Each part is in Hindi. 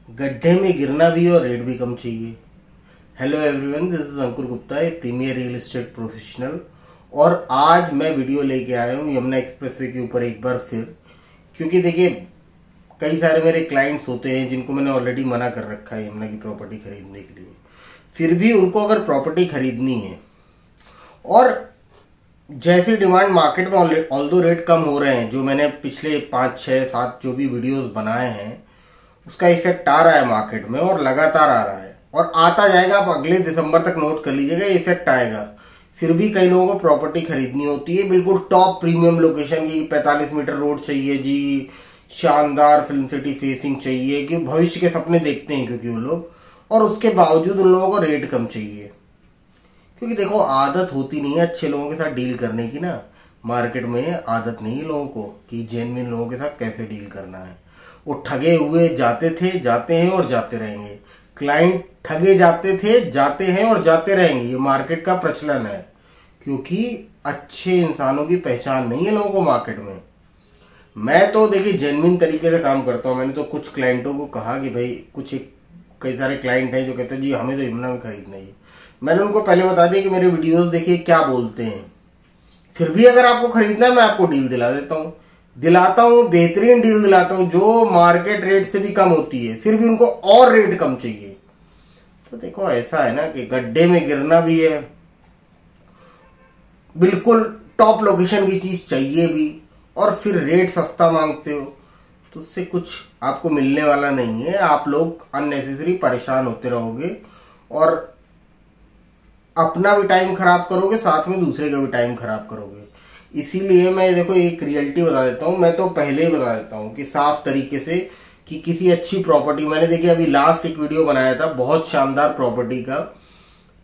गड्ढे में गिरना भी और रेट भी कम चाहिए। Hello everyone, this is Ankur Gupta, a premier real estate professional. और आज मैं वीडियो लेके आया हूँ यमुना एक्सप्रेसवे के ऊपर एक बार फिर, क्योंकि देखिए कई सारे मेरे क्लाइंट्स होते हैं जिनको मैंने ऑलरेडी मना कर रखा है यमुना की प्रॉपर्टी खरीदने के लिए। फिर भी उनको अगर प्रॉपर्टी खरीदनी है और जैसी डिमांड मार्केट में ऑल्दो रेट कम हो रहे हैं, जो मैंने पिछले 5, 6, 7 जो भी वीडियोस बनाए हैं उसका इफेक्ट आ रहा है मार्केट में और लगातार आ रहा है और आता जाएगा। आप अगले दिसंबर तक नोट कर लीजिएगा, इफेक्ट आएगा। फिर भी कई लोगों को प्रॉपर्टी खरीदनी होती है बिल्कुल टॉप प्रीमियम लोकेशन की, 45 मीटर रोड चाहिए जी, शानदार फिल्म सिटी फेसिंग चाहिए, कि भविष्य के सपने देखते हैं क्योंकि वो लोग, और उसके बावजूद उन लोगों को रेट कम चाहिए। क्योंकि देखो आदत होती नहीं है अच्छे लोगों के साथ डील करने की ना, मार्केट में आदत नहीं है लोगों को कि जेन्युइन लोगों के साथ कैसे डील करना है। वो ठगे हुए जाते थे, जाते हैं और जाते रहेंगे। क्लाइंट ठगे जाते थे, जाते हैं और जाते रहेंगे। ये मार्केट का प्रचलन है, क्योंकि अच्छे इंसानों की पहचान नहीं है लोगों को मार्केट में। मैं तो देखिए जेन्युइन तरीके से काम करता हूँ। मैंने तो कुछ क्लाइंटों को कहा कि भाई कई सारे क्लाइंट हैं जो कहते हैं जी हमें तो यमुना में खरीदना है। मैंने उनको पहले बता दिया कि मेरे वीडियोस देखिए क्या बोलते हैं, फिर भी अगर आपको खरीदना है मैं आपको डील दिलाता हूं, बेहतरीन डील दिलाता हूं जो मार्केट रेट से भी कम होती है। फिर भी उनको और रेट कम चाहिए। तो देखो ऐसा है ना कि गड्ढे में गिरना भी है, बिल्कुल टॉप लोकेशन की चीज चाहिए भी, और फिर रेट सस्ता मांगते हो तो उससे कुछ आपको मिलने वाला नहीं है। आप लोग अननेसेसरी परेशान होते रहोगे और अपना भी टाइम खराब करोगे, साथ में दूसरे का भी टाइम खराब करोगे। इसीलिए मैं देखो एक रियलिटी बता देता हूँ। मैं तो पहले ही बता देता हूँ कि साफ तरीके से कि किसी अच्छी प्रॉपर्टी, मैंने देखिए अभी लास्ट एक वीडियो बनाया था बहुत शानदार प्रॉपर्टी का,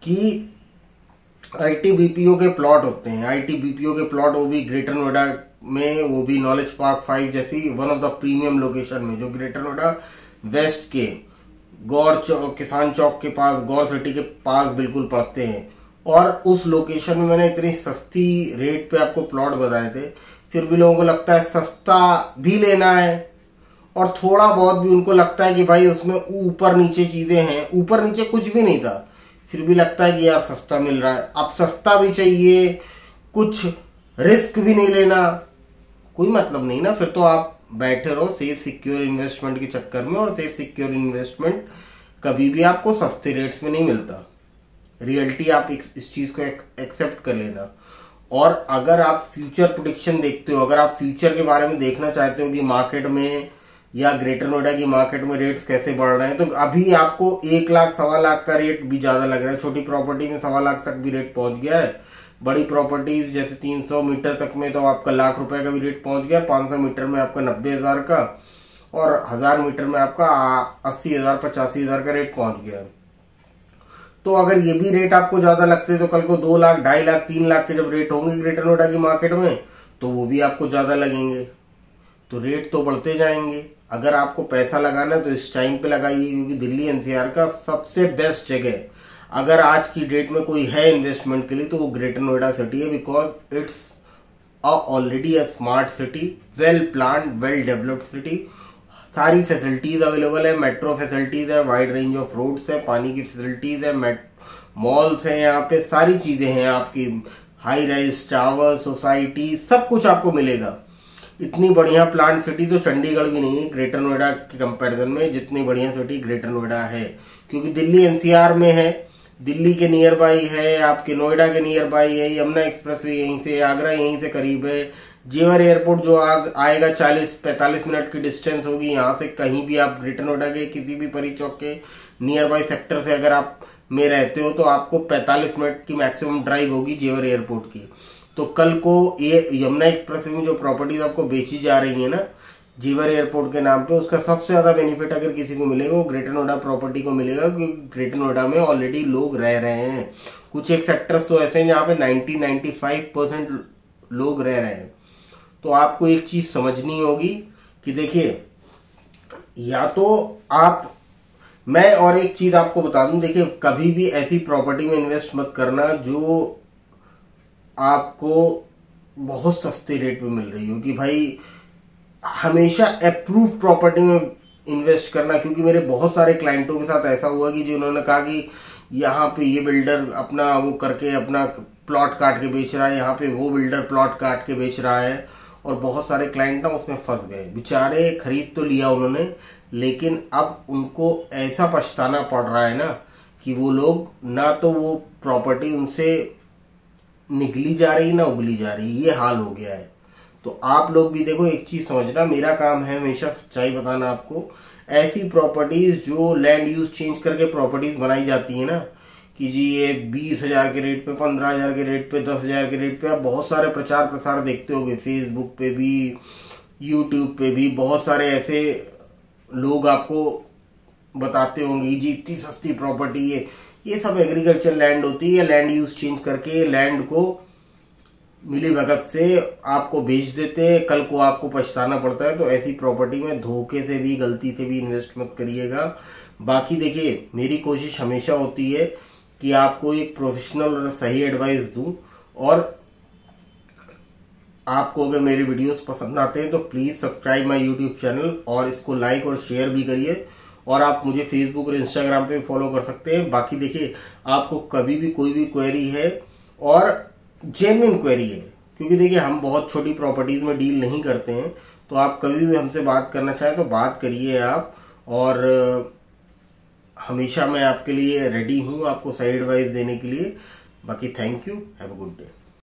कि आईटीबीपीओ के प्लॉट होते हैं। आईटीबीपीओ के प्लॉट, वो भी ग्रेटर नोएडा में, वो भी नॉलेज पार्क 5 जैसी one of the premium location में, जो ग्रेटर नोएडा वेस्ट के किसान चौक के पास, गौर सिटी के पास बिल्कुल पड़ते हैं। और उस लोकेशन में मैंने इतनी सस्ती रेट पे आपको प्लॉट बताए थे, फिर भी लोगों को लगता है सस्ता भी लेना है और थोड़ा बहुत भी उनको लगता है कि भाई उसमें ऊपर नीचे चीजें हैं। ऊपर नीचे कुछ भी नहीं था, फिर भी लगता है कि यार सस्ता मिल रहा है। अब सस्ता भी चाहिए, कुछ रिस्क भी नहीं लेना, कोई मतलब नहीं ना। फिर तो आप बैठे रहो सेफ सिक्योर इन्वेस्टमेंट के चक्कर में, और सेफ सिक्योर इन्वेस्टमेंट कभी भी आपको सस्ते रेट्स में नहीं मिलता। रियलिटी आप इस चीज को एक्सेप्ट कर लेना। और अगर आप फ्यूचर प्रेडिक्शन देखते हो, अगर आप फ्यूचर के बारे में देखना चाहते हो कि मार्केट में या ग्रेटर नोएडा की मार्केट में रेट्स कैसे बढ़ रहे हैं, तो अभी आपको 1 लाख, 1.25 लाख का रेट भी ज्यादा लग रहा है। छोटी प्रॉपर्टी में 1.25 लाख तक भी रेट पहुंच गया है। बड़ी प्रॉपर्टीज जैसे 300 मीटर तक में तो आपका लाख रुपए का भी रेट पहुंच गया। 500 मीटर में आपका 90,000 का, और 1000 मीटर में आपका 80,000, 85,000 का रेट पहुंच गया। तो अगर ये भी रेट आपको ज्यादा लगते तो कल को 2 लाख, 2.5 लाख, 3 लाख के जब रेट होंगे ग्रेटर नोएडा की मार्केट में, तो वो भी आपको ज्यादा लगेंगे। तो रेट तो बढ़ते जाएंगे। अगर आपको पैसा लगाना है तो इस टाइम पे लगाइए, क्योंकि दिल्ली एनसीआर का सबसे बेस्ट जगह अगर आज की डेट में कोई है इन्वेस्टमेंट के लिए तो वो ग्रेटर नोएडा सिटी है। Because it's already a smart city, well planned, well developed city. सारी फैसिलिटीज अवेलेबल है, मेट्रो फैसिलिटीज है, वाइड रेंज ऑफ रोड्स है, पानी की फैसिलिटीज है, मॉल्स है, यहाँ पे सारी चीजें हैं आपकी, हाई राइज टावर, सोसाइटी, सब कुछ आपको मिलेगा। इतनी बढ़िया प्लांट सिटी तो चंडीगढ़ भी नहीं है ग्रेटर नोएडा के कंपैरिजन में, जितनी बढ़िया सिटी ग्रेटर नोएडा है। क्योंकि दिल्ली एनसीआर में है, दिल्ली के नियर बाई है, आपके नोएडा के नियर बाई है, यमुना एक्सप्रेसवे यहीं से, आगरा यहीं से करीब है, जेवर एयरपोर्ट जो आएगा 40-45 मिनट की डिस्टेंस होगी यहाँ से। कहीं भी आप ग्रेटर नोएडा के किसी भी परी चौक के नियर बाई सेक्टर से अगर आप में रहते हो तो आपको 45 मिनट की मैक्सिमम ड्राइव होगी जेवर एयरपोर्ट की। तो कल को ये यमुना एक्सप्रेसवे में जो प्रॉपर्टीज आपको बेची जा रही है ना जेवर एयरपोर्ट के नाम पे, उसका सबसे ज्यादा बेनिफिट अगर किसी को मिलेगा वो ग्रेटर नोएडा प्रॉपर्टी को मिलेगा, क्योंकि ग्रेटर नोएडा में ऑलरेडी लोग रह रहे हैं। कुछ एक सेक्टर्स तो ऐसे हैं जहाँ पे 90-95% लोग रह रहे हैं। तो आपको एक चीज समझनी होगी कि देखिए, या तो आप, मैं और एक चीज आपको बता दूं, देखिए कभी भी ऐसी प्रॉपर्टी में इन्वेस्ट मत करना जो आपको बहुत सस्ते रेट पे मिल रही हो। कि भाई हमेशा अप्रूव प्रॉपर्टी में इन्वेस्ट करना, क्योंकि मेरे बहुत सारे क्लाइंटों के साथ ऐसा हुआ कि जिन्होंने कहा कि यहाँ पे ये बिल्डर अपना वो करके अपना प्लॉट काट के बेच रहा है, यहाँ पे वो बिल्डर प्लॉट काट के बेच रहा है, और बहुत सारे क्लाइंट ना उसमें फंस गए बेचारे। खरीद तो लिया उन्होंने, लेकिन अब उनको ऐसा पछताना पड़ रहा है ना कि वो लोग ना तो वो प्रॉपर्टी उनसे निकली जा रही ना उगली जा रही, ये हाल हो गया है। तो आप लोग भी देखो, एक चीज समझना, मेरा काम है हमेशा सच्चाई बताना आपको। ऐसी प्रॉपर्टीज जो लैंड यूज चेंज करके प्रॉपर्टीज बनाई जाती है ना, कि जी ये 20,000 के रेट पे, 15,000 के रेट पे, 10,000 के रेट पे, आप बहुत सारे प्रचार प्रसार देखते होंगे, फेसबुक पे भी, यूट्यूब पे भी बहुत सारे ऐसे लोग आपको बताते होंगे जी इतनी सस्ती प्रॉपर्टी है। ये सब एग्रीकल्चर लैंड होती है, लैंड यूज चेंज करके लैंड को मिली भगत से आपको बेच देते हैं, कल को आपको पछताना पड़ता है। तो ऐसी प्रॉपर्टी में धोखे से भी, गलती से भी इन्वेस्ट मत करिएगा। बाकी देखिए, मेरी कोशिश हमेशा होती है कि आपको एक प्रोफेशनल और सही एडवाइस दूं, और आपको अगर मेरे वीडियोस पसंद आते हैं तो please subscribe my YouTube channel, और इसको लाइक और शेयर भी करिए। और आप मुझे फेसबुक और इंस्टाग्राम पे फॉलो कर सकते हैं। बाकी देखिए, आपको कभी भी कोई भी क्वेरी है, और जेन्युइन क्वेरी है, क्योंकि देखिए हम बहुत छोटी प्रॉपर्टीज में डील नहीं करते हैं, तो आप कभी भी हमसे बात करना चाहें तो बात करिए आप। और हमेशा मैं आपके लिए रेडी हूं आपको सही एडवाइस देने के लिए। बाकी thank you, have a good day.